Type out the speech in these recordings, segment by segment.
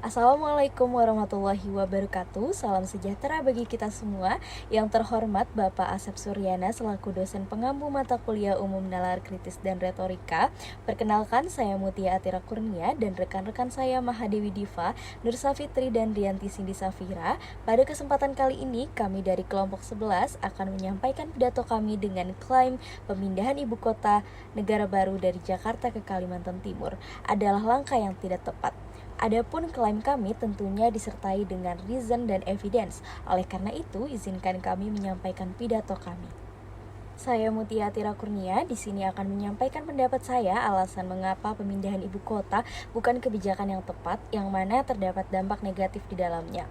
Assalamualaikum warahmatullahi wabarakatuh. Salam sejahtera bagi kita semua. Yang terhormat Bapak Asep Suryana selaku dosen pengampu mata kuliah umum nalar kritis dan retorika. Perkenalkan, saya Mutia Atira Kurnia dan rekan-rekan saya Mahadewi Diva, Nur Safitri dan Rianti Cindy Safira. Pada kesempatan kali ini kami dari kelompok 11 akan menyampaikan pidato kami dengan klaim pemindahan ibu kota negara baru dari Jakarta ke Kalimantan Timur adalah langkah yang tidak tepat. Adapun klaim kami tentunya disertai dengan reason dan evidence. Oleh karena itu, izinkan kami menyampaikan pidato kami. Saya Mutia Atira Kurnia di sini akan menyampaikan pendapat saya alasan mengapa pemindahan ibu kota bukan kebijakan yang tepat, yang mana terdapat dampak negatif di dalamnya.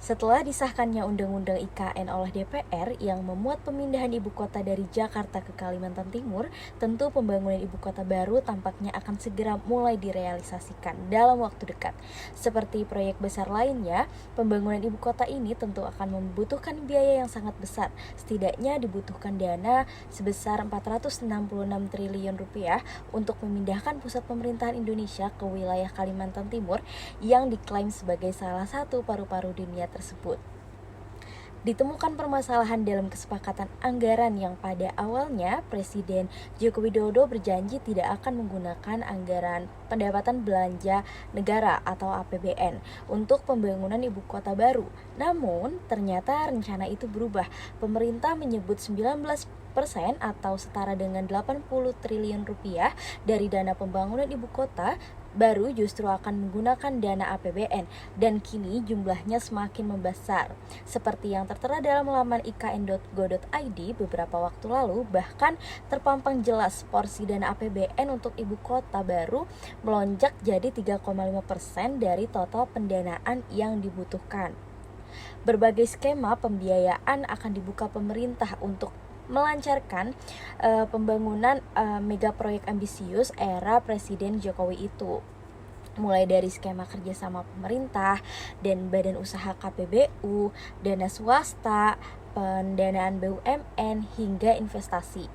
Setelah disahkannya Undang-Undang IKN oleh DPR yang memuat pemindahan ibu kota dari Jakarta ke Kalimantan Timur, tentu pembangunan ibu kota baru tampaknya akan segera mulai direalisasikan dalam waktu dekat. Seperti proyek besar lainnya, pembangunan ibu kota ini tentu akan membutuhkan biaya yang sangat besar. Setidaknya dibutuhkan dana sebesar 466 triliun rupiah untuk memindahkan pusat pemerintahan Indonesia ke wilayah Kalimantan Timur yang diklaim sebagai salah satu paru-paru dunia tersebut. Ditemukan permasalahan dalam kesepakatan anggaran yang pada awalnya Presiden Joko Widodo berjanji tidak akan menggunakan anggaran pendapatan belanja negara atau APBN untuk pembangunan ibu kota baru. Namun, ternyata rencana itu berubah. Pemerintah menyebut 19% atau setara dengan 80 triliun rupiah dari dana pembangunan ibu kota baru justru akan menggunakan dana APBN, dan kini jumlahnya semakin membesar. Seperti yang tertera dalam laman ikn.go.id beberapa waktu lalu, bahkan terpampang jelas porsi dana APBN untuk ibu kota baru melonjak jadi 3,5% dari total pendanaan yang dibutuhkan. Berbagai skema pembiayaan akan dibuka pemerintah untuk melancarkan pembangunan mega proyek ambisius era Presiden Jokowi itu, mulai dari skema kerjasama pemerintah dan badan usaha KPBU, dana swasta, pendanaan BUMN, hingga investasi.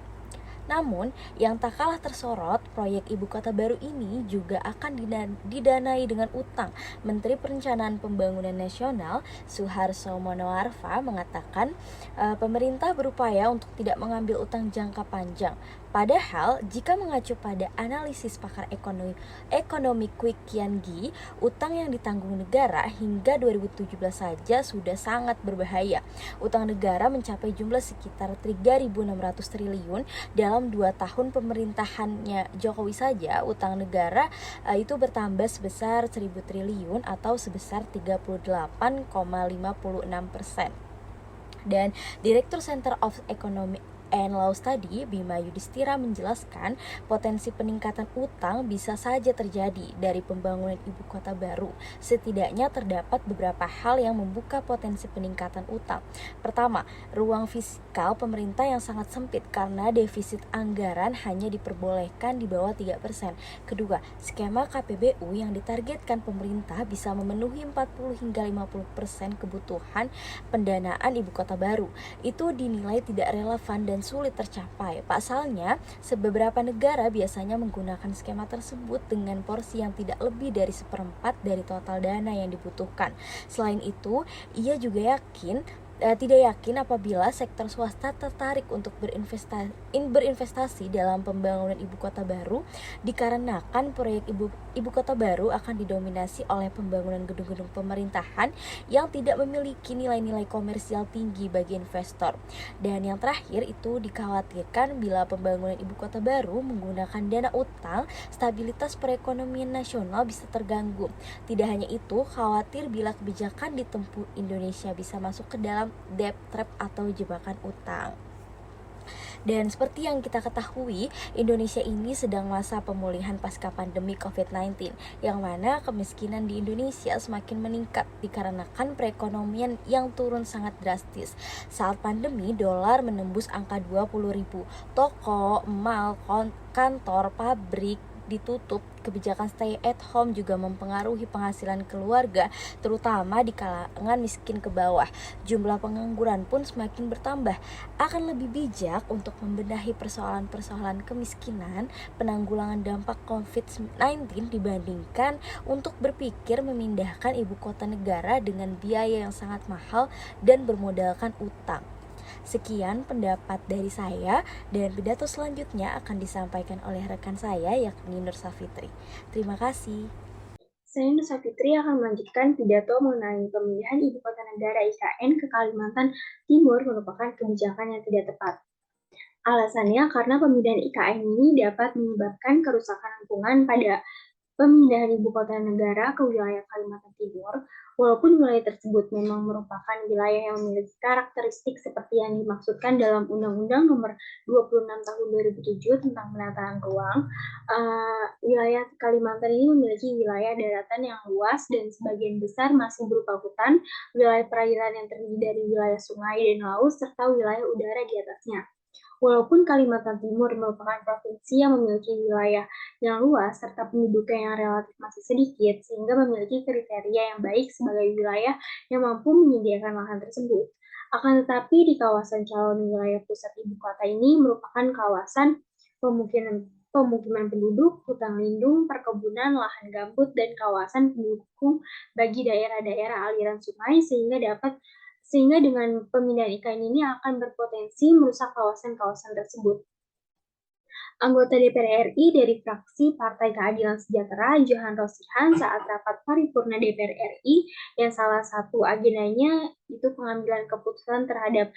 Namun, yang tak kalah tersorot, proyek ibu kota baru ini juga akan didanai dengan utang. Menteri Perencanaan Pembangunan Nasional Suharso Monoarfa mengatakan pemerintah berupaya untuk tidak mengambil utang jangka panjang. Padahal, jika mengacu pada analisis pakar ekonomi Kwik Kian Gi, utang yang ditanggung negara hingga 2017 saja sudah sangat berbahaya. Utang negara mencapai jumlah sekitar 3.600 triliun dalam 2 tahun pemerintahannya Jokowi saja. Utang negara itu bertambah sebesar 1.000 triliun atau sebesar 38,56%. Dan Direktur Center of Economic and Law Study Bima Yudhistira menjelaskan potensi peningkatan utang bisa saja terjadi dari pembangunan ibu kota baru. Setidaknya terdapat beberapa hal yang membuka potensi peningkatan utang. Pertama, ruang fiskal pemerintah yang sangat sempit karena defisit anggaran hanya diperbolehkan di bawah 3%. Kedua, skema KPBU yang ditargetkan pemerintah bisa memenuhi 40 hingga 50% kebutuhan pendanaan ibu kota baru. Itu dinilai tidak relevan dan sulit tercapai. Pasalnya, beberapa negara biasanya menggunakan skema tersebut dengan porsi yang tidak lebih dari 1/4 dari total dana yang dibutuhkan. Selain itu, ia juga tidak yakin apabila sektor swasta tertarik untuk berinvestasi dalam pembangunan ibu kota baru, dikarenakan proyek ibu kota baru akan didominasi oleh pembangunan gedung-gedung pemerintahan yang tidak memiliki nilai-nilai komersial tinggi bagi investor. Dan yang terakhir itu dikhawatirkan bila pembangunan ibu kota baru menggunakan dana utang, stabilitas perekonomian nasional bisa terganggu. Tidak hanya itu, khawatir bila kebijakan ditempuh Indonesia bisa masuk ke dalam debt trap atau jebakan utang. Dan seperti yang kita ketahui, Indonesia ini sedang masa pemulihan pasca pandemi COVID-19, yang mana kemiskinan di Indonesia semakin meningkat dikarenakan perekonomian yang turun sangat drastis. Saat pandemi, dolar menembus angka 20.000. Toko, mal, kantor, pabrik, ditutup, kebijakan stay at home juga mempengaruhi penghasilan keluarga, terutama di kalangan miskin ke bawah. Jumlah pengangguran pun semakin bertambah. Akan lebih bijak untuk membenahi persoalan-persoalan kemiskinan, penanggulangan dampak COVID-19 dibandingkan untuk berpikir memindahkan ibu kota negara dengan biaya yang sangat mahal dan bermodalkan utang. Sekian pendapat dari saya, dan pidato selanjutnya akan disampaikan oleh rekan saya yakni Nur Safitri. Terima kasih. Saya Nur Safitri akan melanjutkan pidato mengenai pemindahan ibu kota negara IKN ke Kalimantan Timur merupakan kebijakan yang tidak tepat. Alasannya karena pemindahan IKN ini dapat menyebabkan kerusakan lingkungan pada pemindahan ibu kota negara ke wilayah Kalimantan Timur, walaupun wilayah tersebut memang merupakan wilayah yang memiliki karakteristik seperti yang dimaksudkan dalam Undang-Undang Nomor 26 Tahun 2007 tentang penataan ruang, wilayah Kalimantan ini memiliki wilayah daratan yang luas dan sebagian besar masih berupa hutan, wilayah perairan yang terdiri dari wilayah sungai dan laut, serta wilayah udara di atasnya. Walaupun Kalimantan Timur merupakan provinsi yang memiliki wilayah yang luas serta penduduknya yang relatif masih sedikit, sehingga memiliki kriteria yang baik sebagai wilayah yang mampu menyediakan lahan tersebut. Akan tetapi di kawasan calon wilayah pusat ibu kota ini merupakan kawasan pemukiman pemukiman penduduk, hutan lindung, perkebunan, lahan gambut, dan kawasan pendukung bagi daerah-daerah aliran sungai sehingga dengan pemindahan IKN ini akan berpotensi merusak kawasan-kawasan tersebut. Anggota DPR RI dari fraksi Partai Keadilan Sejahtera, Johan Rosihan, saat rapat paripurna DPR RI, yang salah satu agendanya itu pengambilan keputusan terhadap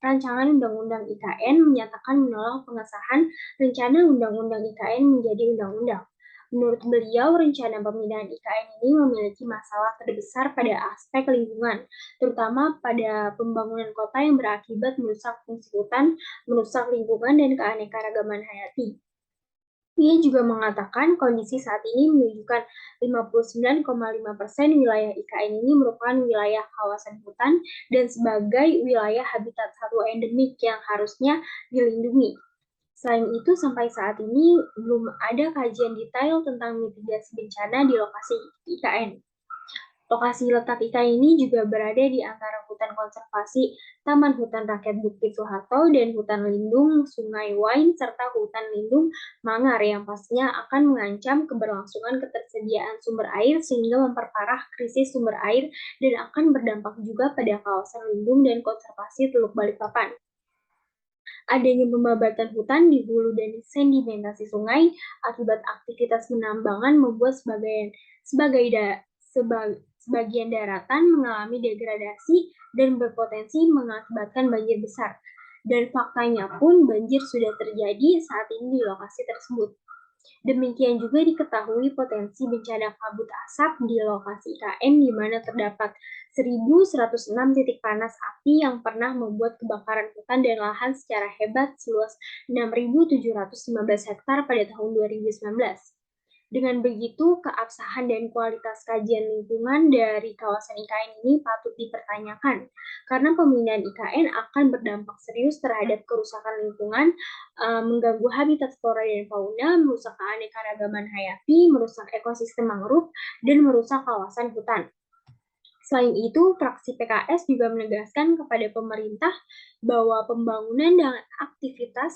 rancangan Undang-Undang IKN, menyatakan menolak pengesahan rencana Undang-Undang IKN menjadi undang-undang. Menurut beliau, rencana pemindahan IKN ini memiliki masalah terbesar pada aspek lingkungan, terutama pada pembangunan kota yang berakibat merusak fungsi hutan, merusak lingkungan dan keanekaragaman hayati. Ia juga mengatakan kondisi saat ini menunjukkan 59,5% wilayah IKN ini merupakan wilayah kawasan hutan dan sebagai wilayah habitat satwa endemik yang harusnya dilindungi. Selain itu, sampai saat ini belum ada kajian detail tentang mitigasi bencana di lokasi IKN. Lokasi letak IKN ini juga berada di antara hutan konservasi Taman Hutan Rakyat Bukit Soeharto dan hutan lindung Sungai Wain serta hutan lindung Mangar yang pastinya akan mengancam keberlangsungan ketersediaan sumber air sehingga memperparah krisis sumber air dan akan berdampak juga pada kawasan lindung dan konservasi Teluk Balikpapan. Adanya pembabatan hutan di hulu dan sedimentasi sungai akibat aktivitas penambangan membuat sebagian daratan mengalami degradasi dan berpotensi mengakibatkan banjir besar. Dan faktanya pun banjir sudah terjadi saat ini di lokasi tersebut. Demikian juga diketahui potensi bencana kabut asap di lokasi IKN di mana terdapat 1.106 titik panas api yang pernah membuat kebakaran hutan dan lahan secara hebat seluas 6.715 hektar pada tahun 2019. Dengan begitu, keabsahan dan kualitas kajian lingkungan dari kawasan IKN ini patut dipertanyakan, karena pemindahan IKN akan berdampak serius terhadap kerusakan lingkungan, mengganggu habitat flora dan fauna, merusak keanekaragaman hayati, merusak ekosistem mangrove, dan merusak kawasan hutan. Selain itu, fraksi PKS juga menegaskan kepada pemerintah bahwa pembangunan dan aktivitas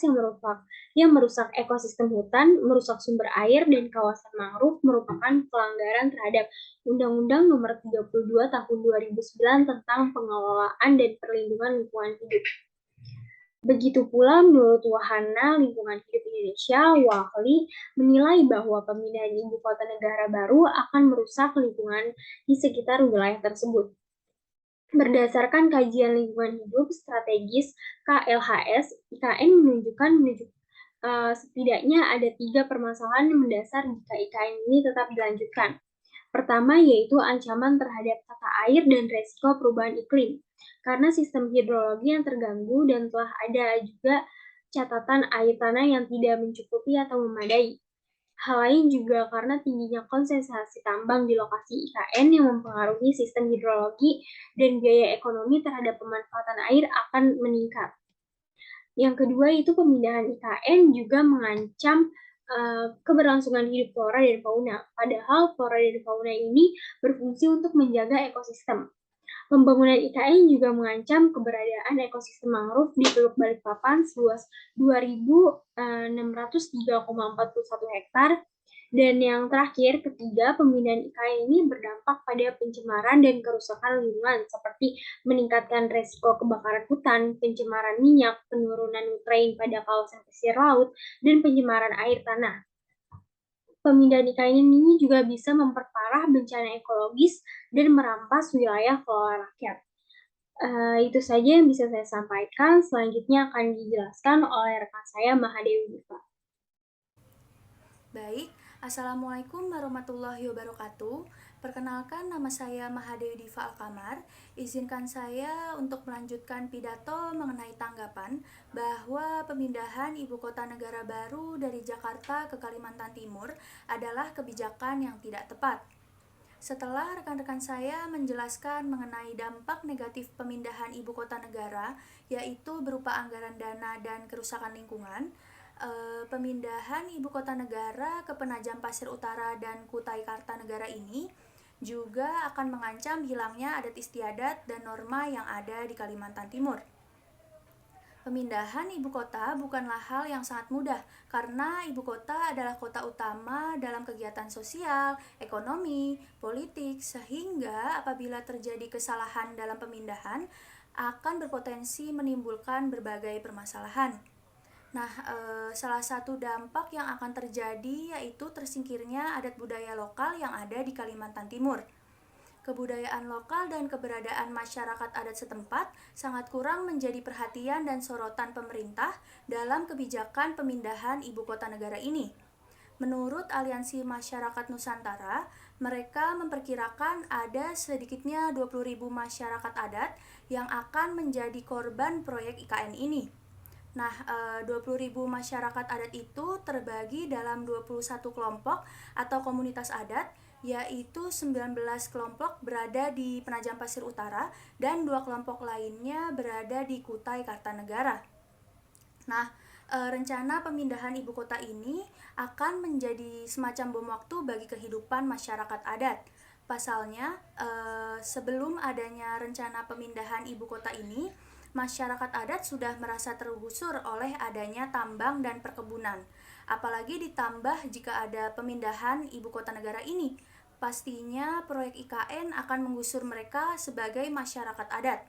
yang merusak ekosistem hutan, merusak sumber air, dan kawasan mangrove merupakan pelanggaran terhadap Undang-Undang Nomor 32 Tahun 2009 tentang pengelolaan dan perlindungan lingkungan hidup. Begitu pula menurut Wahana Lingkungan Hidup Indonesia, WALHI, menilai bahwa pemindahan ibu kota negara baru akan merusak lingkungan di sekitar wilayah tersebut. Berdasarkan kajian lingkungan hidup strategis KLHS, IKN menunjukkan setidaknya ada 3 permasalahan yang mendasar jika IKN ini tetap dilanjutkan. Pertama yaitu ancaman terhadap tata air dan resiko perubahan iklim karena sistem hidrologi yang terganggu dan telah ada juga catatan air tanah yang tidak mencukupi atau memadai. Hal lain juga karena tingginya konsentrasi tambang di lokasi IKN yang mempengaruhi sistem hidrologi dan biaya ekonomi terhadap pemanfaatan air akan meningkat. Yang kedua itu pemindahan IKN juga mengancam keberlangsungan hidup flora dan fauna. Padahal flora dan fauna ini berfungsi untuk menjaga ekosistem. Pembangunan IKN juga mengancam keberadaan ekosistem mangrove di Teluk Balikpapan seluas 2.603,41 hektar. Dan yang terakhir, ketiga, pemindahan IKN ini berdampak pada pencemaran dan kerusakan lingkungan seperti meningkatkan resiko kebakaran hutan, pencemaran minyak, penurunan nutrien pada kawasan pesisir laut, dan pencemaran air tanah. Pemindahan IKN ini juga bisa memperparah bencana ekologis dan merampas wilayah flora rakyat. Itu saja yang bisa saya sampaikan. Selanjutnya akan dijelaskan oleh rekan saya Mahadewi Diva. Baik, Assalamualaikum warahmatullahi wabarakatuh. Perkenalkan, nama saya Mahadewi Diva Alkamar. Izinkan saya untuk melanjutkan pidato mengenai tanggapan bahwa pemindahan ibu kota negara baru dari Jakarta ke Kalimantan Timur adalah kebijakan yang tidak tepat. Setelah rekan-rekan saya menjelaskan mengenai dampak negatif pemindahan ibu kota negara, yaitu berupa anggaran dana dan kerusakan lingkungan, pemindahan ibu kota negara ke Penajam Pasir Utara dan Kutai Kartanegara ini juga akan mengancam hilangnya adat istiadat dan norma yang ada di Kalimantan Timur. Pemindahan ibu kota bukanlah hal yang sangat mudah karena ibu kota adalah kota utama dalam kegiatan sosial, ekonomi, politik, sehingga apabila terjadi kesalahan dalam pemindahan akan berpotensi menimbulkan berbagai permasalahan. Nah, salah satu dampak yang akan terjadi yaitu tersingkirnya adat budaya lokal yang ada di Kalimantan Timur. Kebudayaan lokal dan keberadaan masyarakat adat setempat sangat kurang menjadi perhatian dan sorotan pemerintah dalam kebijakan pemindahan ibu kota negara ini. Menurut Aliansi Masyarakat Nusantara, mereka memperkirakan ada sedikitnya 20.000 masyarakat adat yang akan menjadi korban proyek IKN ini. Nah, 20.000 masyarakat adat itu terbagi dalam 21 kelompok atau komunitas adat, yaitu 19 kelompok berada di Penajam Pasir Utara dan 2 kelompok lainnya berada di Kutai Kartanegara. Nah, rencana pemindahan ibu kota ini akan menjadi semacam bom waktu bagi kehidupan masyarakat adat. Pasalnya, sebelum adanya rencana pemindahan ibu kota ini, masyarakat adat sudah merasa tergusur oleh adanya tambang dan perkebunan. Apalagi ditambah jika ada pemindahan ibu kota negara ini, pastinya proyek IKN akan menggusur mereka sebagai masyarakat adat.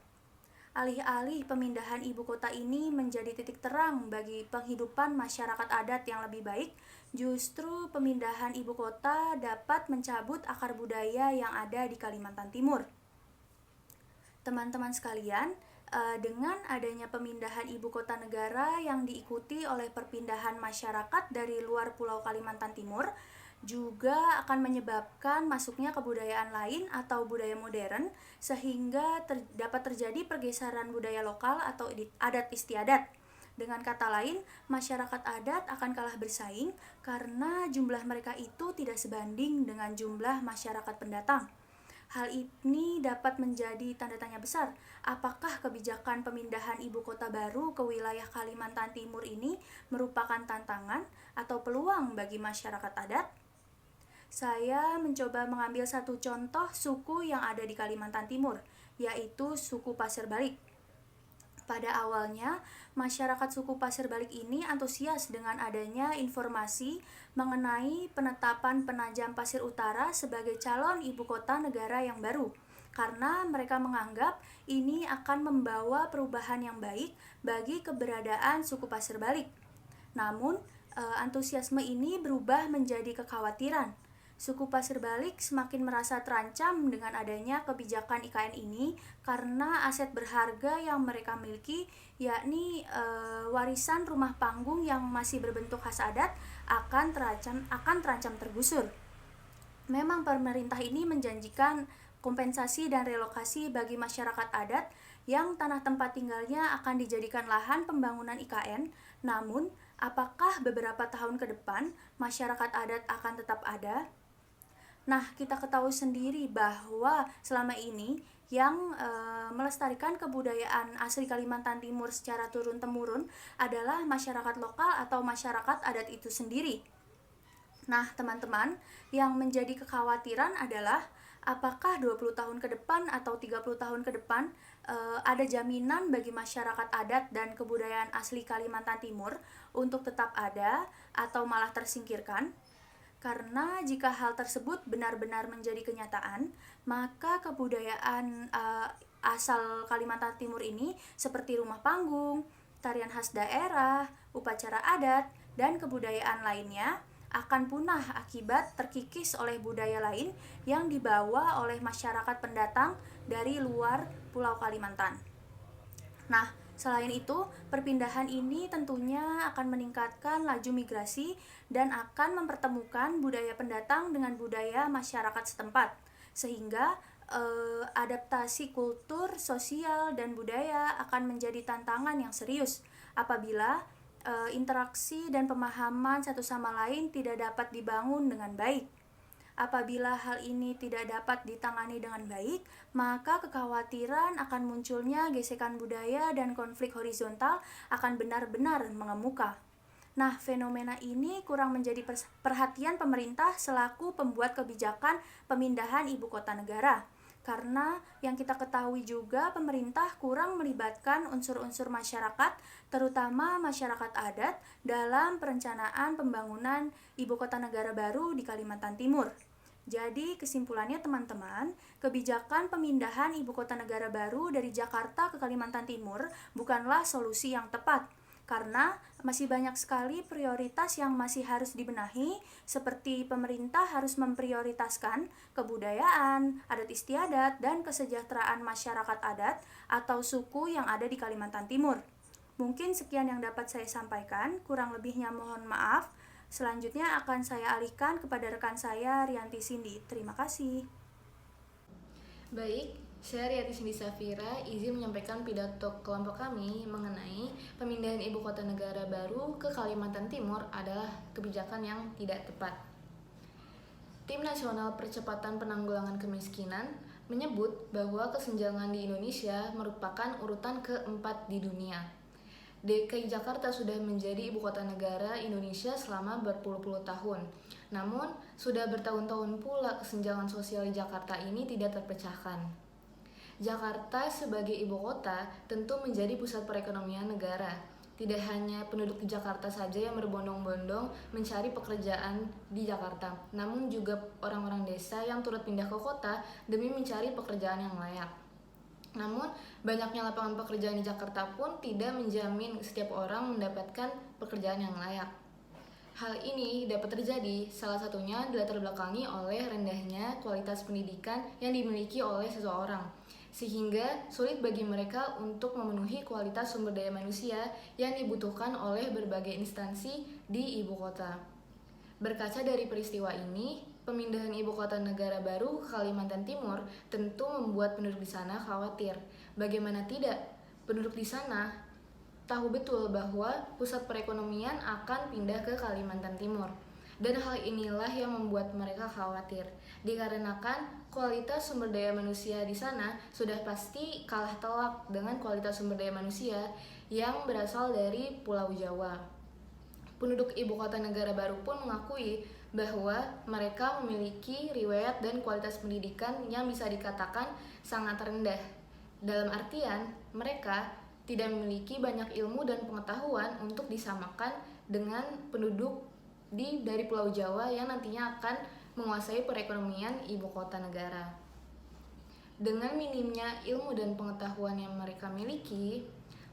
Alih-alih pemindahan ibu kota ini menjadi titik terang bagi penghidupan masyarakat adat yang lebih baik, justru pemindahan ibu kota dapat mencabut akar budaya yang ada di Kalimantan Timur. Teman-teman sekalian, dengan adanya pemindahan ibu kota negara yang diikuti oleh perpindahan masyarakat dari luar Pulau Kalimantan Timur, juga akan menyebabkan masuknya kebudayaan lain atau budaya modern sehingga dapat terjadi pergeseran budaya lokal atau adat istiadat. Dengan kata lain, masyarakat adat akan kalah bersaing karena jumlah mereka itu tidak sebanding dengan jumlah masyarakat pendatang. Hal ini dapat menjadi tanda tanya besar, apakah kebijakan pemindahan ibu kota baru ke wilayah Kalimantan Timur ini merupakan tantangan atau peluang bagi masyarakat adat? Saya mencoba mengambil satu contoh suku yang ada di Kalimantan Timur, yaitu suku Pasir Balik. Pada awalnya, masyarakat suku Pasir Balik ini antusias dengan adanya informasi mengenai penetapan Penajam Pasir Utara sebagai calon ibu kota negara yang baru, karena mereka menganggap ini akan membawa perubahan yang baik bagi keberadaan suku Pasir Balik. Namun, antusiasme ini berubah menjadi kekhawatiran. Suku Pasir Balik semakin merasa terancam dengan adanya kebijakan IKN ini karena aset berharga yang mereka miliki, yakni warisan rumah panggung yang masih berbentuk khas adat akan terancam tergusur. Memang pemerintah ini menjanjikan kompensasi dan relokasi bagi masyarakat adat yang tanah tempat tinggalnya akan dijadikan lahan pembangunan IKN, namun apakah beberapa tahun ke depan masyarakat adat akan tetap ada? Nah, kita ketahui sendiri bahwa selama ini yang melestarikan kebudayaan asli Kalimantan Timur secara turun-temurun adalah masyarakat lokal atau masyarakat adat itu sendiri. Nah, teman-teman, yang menjadi kekhawatiran adalah apakah 20 tahun ke depan atau 30 tahun ke depan ada jaminan bagi masyarakat adat dan kebudayaan asli Kalimantan Timur untuk tetap ada atau malah tersingkirkan? Karena jika hal tersebut benar-benar menjadi kenyataan, maka kebudayaan asal Kalimantan Timur ini seperti rumah panggung, tarian khas daerah, upacara adat, dan kebudayaan lainnya akan punah akibat terkikis oleh budaya lain yang dibawa oleh masyarakat pendatang dari luar Pulau Kalimantan. Nah, selain itu, perpindahan ini tentunya akan meningkatkan laju migrasi dan akan mempertemukan budaya pendatang dengan budaya masyarakat setempat, sehingga adaptasi kultur, sosial, dan budaya akan menjadi tantangan yang serius apabila interaksi dan pemahaman satu sama lain tidak dapat dibangun dengan baik. Apabila hal ini tidak dapat ditangani dengan baik, maka kekhawatiran akan munculnya gesekan budaya dan konflik horizontal akan benar-benar mengemuka. Nah, fenomena ini kurang menjadi perhatian pemerintah selaku pembuat kebijakan pemindahan ibu kota negara. Karena yang kita ketahui juga pemerintah kurang melibatkan unsur-unsur masyarakat, terutama masyarakat adat, dalam perencanaan pembangunan ibu kota negara baru di Kalimantan Timur. Jadi kesimpulannya teman-teman, kebijakan pemindahan ibu kota negara baru dari Jakarta ke Kalimantan Timur bukanlah solusi yang tepat. Karena masih banyak sekali prioritas yang masih harus dibenahi, seperti pemerintah harus memprioritaskan kebudayaan, adat istiadat, dan kesejahteraan masyarakat adat atau suku yang ada di Kalimantan Timur. Mungkin sekian yang dapat saya sampaikan, kurang lebihnya mohon maaf. Selanjutnya akan saya alihkan kepada rekan saya, Rianti Cindy. Terima kasih. Baik, saya Rianti Cindy Safira izin menyampaikan pidato kelompok kami mengenai pemindahan ibu kota negara baru ke Kalimantan Timur adalah kebijakan yang tidak tepat. Tim Nasional Percepatan Penanggulangan Kemiskinan menyebut bahwa kesenjangan di Indonesia merupakan urutan keempat di dunia. DKI Jakarta sudah menjadi ibu kota negara Indonesia selama berpuluh-puluh tahun. Namun, sudah bertahun-tahun pula kesenjangan sosial di Jakarta ini tidak terpecahkan. Jakarta sebagai ibu kota tentu menjadi pusat perekonomian negara. Tidak hanya penduduk di Jakarta saja yang berbondong-bondong mencari pekerjaan di Jakarta, namun juga orang-orang desa yang turut pindah ke kota demi mencari pekerjaan yang layak. Namun, banyaknya lapangan pekerjaan di Jakarta pun tidak menjamin setiap orang mendapatkan pekerjaan yang layak. Hal ini dapat terjadi salah satunya dilatar belakangi oleh rendahnya kualitas pendidikan yang dimiliki oleh seseorang, sehingga sulit bagi mereka untuk memenuhi kualitas sumber daya manusia yang dibutuhkan oleh berbagai instansi di ibu kota. Berkaca dari peristiwa ini, pemindahan ibu kota negara baru ke Kalimantan Timur tentu membuat penduduk di sana khawatir. Bagaimana tidak, penduduk di sana tahu betul bahwa pusat perekonomian akan pindah ke Kalimantan Timur. Dan hal inilah yang membuat mereka khawatir, dikarenakan kualitas sumber daya manusia di sana sudah pasti kalah telak dengan kualitas sumber daya manusia yang berasal dari Pulau Jawa. Penduduk ibu kota negara baru pun mengakui bahwa mereka memiliki riwayat dan kualitas pendidikan yang bisa dikatakan sangat rendah. Dalam artian, mereka tidak memiliki banyak ilmu dan pengetahuan untuk disamakan dengan penduduk dari Pulau Jawa yang nantinya akan menguasai perekonomian ibu kota negara. Dengan minimnya ilmu dan pengetahuan yang mereka miliki,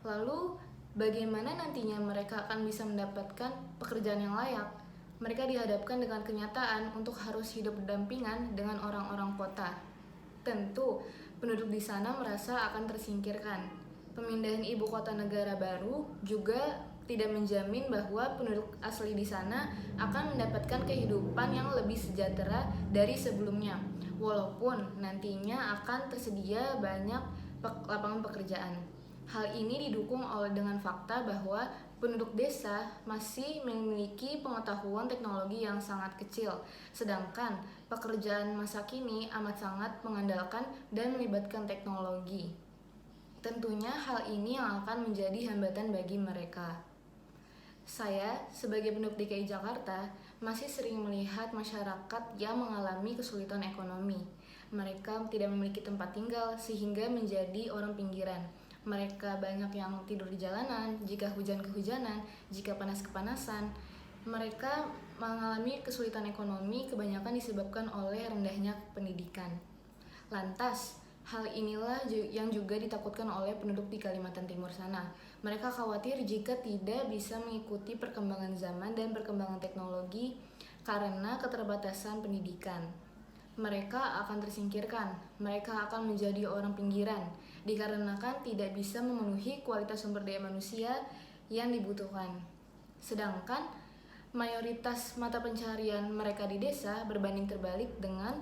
lalu bagaimana nantinya mereka akan bisa mendapatkan pekerjaan yang layak? Mereka dihadapkan dengan kenyataan untuk harus hidup berdampingan dengan orang-orang kota. Tentu, penduduk di sana merasa akan tersingkirkan. Pemindahan ibu kota negara baru juga tidak menjamin bahwa penduduk asli di sana akan mendapatkan kehidupan yang lebih sejahtera dari sebelumnya, walaupun nantinya akan tersedia banyak lapangan pekerjaan. Hal ini didukung dengan fakta bahwa penduduk desa masih memiliki pengetahuan teknologi yang sangat kecil, sedangkan pekerjaan masa kini amat sangat mengandalkan dan melibatkan teknologi. Tentunya hal ini yang akan menjadi hambatan bagi mereka. Saya, sebagai penduduk DKI Jakarta, masih sering melihat masyarakat yang mengalami kesulitan ekonomi. Mereka tidak memiliki tempat tinggal sehingga menjadi orang pinggiran. Mereka banyak yang tidur di jalanan, jika hujan kehujanan, jika panas kepanasan. Mereka mengalami kesulitan ekonomi kebanyakan disebabkan oleh rendahnya pendidikan. Lantas, hal inilah yang juga ditakutkan oleh penduduk di Kalimantan Timur sana. Mereka khawatir jika tidak bisa mengikuti perkembangan zaman dan perkembangan teknologi karena keterbatasan pendidikan. Mereka akan tersingkirkan, mereka akan menjadi orang pinggiran, dikarenakan tidak bisa memenuhi kualitas sumber daya manusia yang dibutuhkan. Sedangkan mayoritas mata pencaharian mereka di desa berbanding terbalik dengan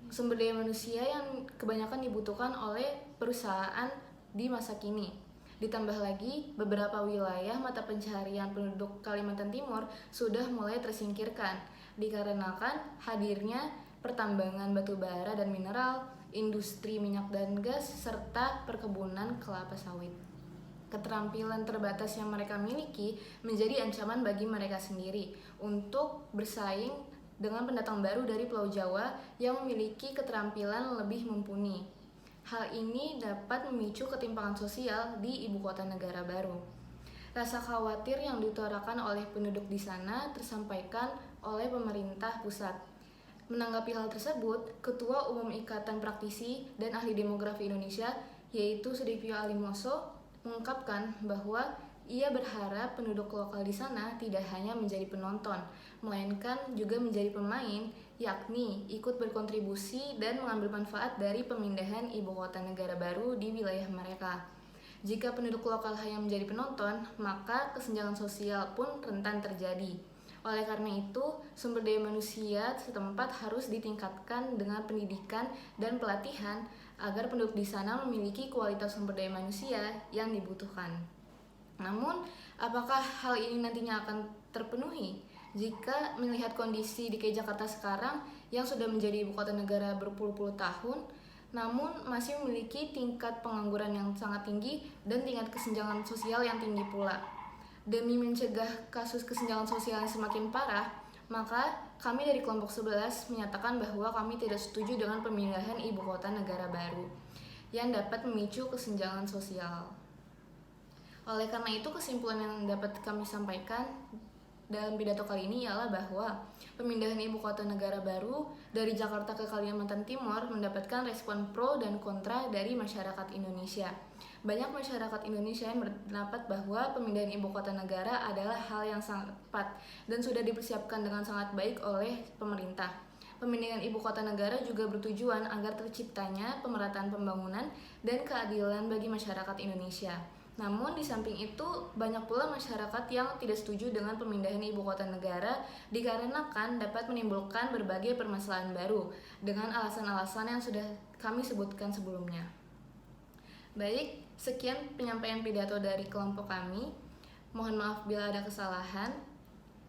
sumber daya manusia yang kebanyakan dibutuhkan oleh perusahaan di masa kini. Ditambah lagi, beberapa wilayah mata pencaharian penduduk Kalimantan Timur sudah mulai tersingkirkan dikarenakan hadirnya pertambangan batu bara dan mineral, industri minyak dan gas, serta perkebunan kelapa sawit. Keterampilan terbatas yang mereka miliki menjadi ancaman bagi mereka sendiri untuk bersaing dengan pendatang baru dari Pulau Jawa yang memiliki keterampilan lebih mumpuni. Hal ini dapat memicu ketimpangan sosial di ibu kota negara baru. Rasa khawatir yang diutarakan oleh penduduk di sana tersampaikan oleh pemerintah pusat. Menanggapi hal tersebut, Ketua Umum Ikatan Praktisi dan Ahli Demografi Indonesia, yaitu Sudipyo Alimoso, mengungkapkan bahwa ia berharap penduduk lokal di sana tidak hanya menjadi penonton, melainkan juga menjadi pemain, yakni ikut berkontribusi dan mengambil manfaat dari pemindahan ibu kota negara baru di wilayah mereka. Jika penduduk lokal hanya menjadi penonton, maka kesenjangan sosial pun rentan terjadi. Oleh karena itu, sumber daya manusia setempat harus ditingkatkan dengan pendidikan dan pelatihan agar penduduk di sana memiliki kualitas sumber daya manusia yang dibutuhkan. Namun, apakah hal ini nantinya akan terpenuhi? Jika melihat kondisi DKI Jakarta sekarang yang sudah menjadi ibu kota negara berpuluh-puluh tahun, namun masih memiliki tingkat pengangguran yang sangat tinggi dan tingkat kesenjangan sosial yang tinggi pula. Demi mencegah kasus kesenjangan sosial yang semakin parah, maka kami dari kelompok 11 menyatakan bahwa kami tidak setuju dengan pemindahan ibu kota negara baru yang dapat memicu kesenjangan sosial. Oleh karena itu, kesimpulan yang dapat kami sampaikan dalam pidato kali ini ialah bahwa pemindahan ibu kota negara baru dari Jakarta ke Kalimantan Timur mendapatkan respon pro dan kontra dari masyarakat Indonesia. Banyak masyarakat Indonesia yang berpendapat bahwa pemindahan ibu kota negara adalah hal yang sangat tepat dan sudah dipersiapkan dengan sangat baik oleh pemerintah. Pemindahan ibu kota negara juga bertujuan agar terciptanya pemerataan pembangunan dan keadilan bagi masyarakat Indonesia. Namun di samping itu, banyak pula masyarakat yang tidak setuju dengan pemindahan ibu kota negara dikarenakan dapat menimbulkan berbagai permasalahan baru dengan alasan-alasan yang sudah kami sebutkan sebelumnya. Baik, sekian penyampaian pidato dari kelompok kami. Mohon maaf bila ada kesalahan.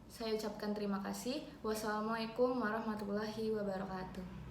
Saya ucapkan terima kasih. Wassalamualaikum warahmatullahi wabarakatuh.